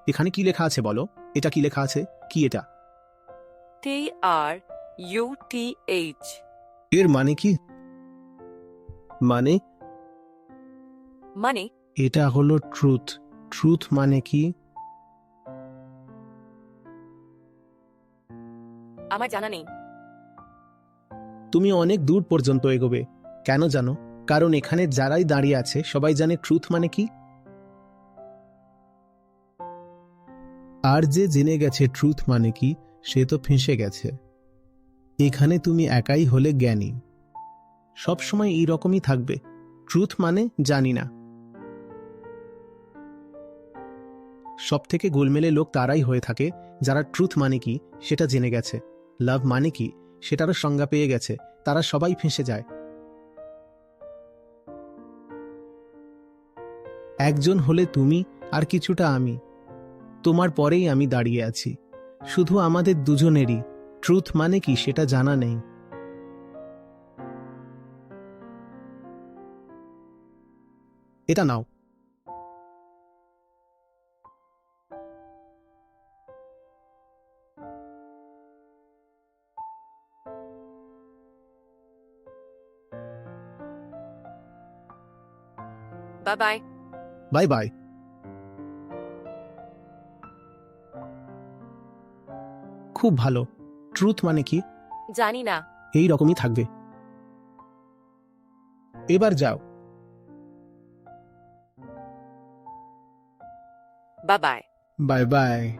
এখানে কি লেখা আছে বলো? এটা কি লেখা আছে? কি এটা? TRUTH। এর মানে কি? মানে মানে এটা হলো ট্রুথ। ট্রুথ মানে কি? আমার জানা নেই। তুমি অনেক দূর পর্যন্ত এগোবে। কেন জানো? কারণ এখানে যারাই দাঁড়িয়ে আছে সবাই জানে ট্রুথ মানে কি। আর যে জেনে গেছে ট্রুথ মানে কি, সে তো ফেঁসে গেছে। এখানে তুমি একাই হলে জ্ঞানী। সবসময় এইরকমই থাকবে। ট্রুথ মানে জানি না। সব থেকে গোলমেলে লোক তারাই হয়ে থাকে যারা ট্রুথ মানে কি সেটা জেনে গেছে, লাভ মানে কি সেটারও সংজ্ঞা পেয়ে গেছে। তারা সবাই ফেঁসে যায়। একজন হলে তুমি, আর কিছুটা আমি। তোমার পরেই আমি দাঁড়িয়ে আছি। শুধু আমাদের দুজনেরই ট্রুথ মানে কি সেটা জানা নেই। এটা নাও। Bye bye. Bye bye. খুব ভালো। ট্রুথ মানে কি? জানি না। এই রকমই থাকবে। এবার যাও। By bye. Bye by.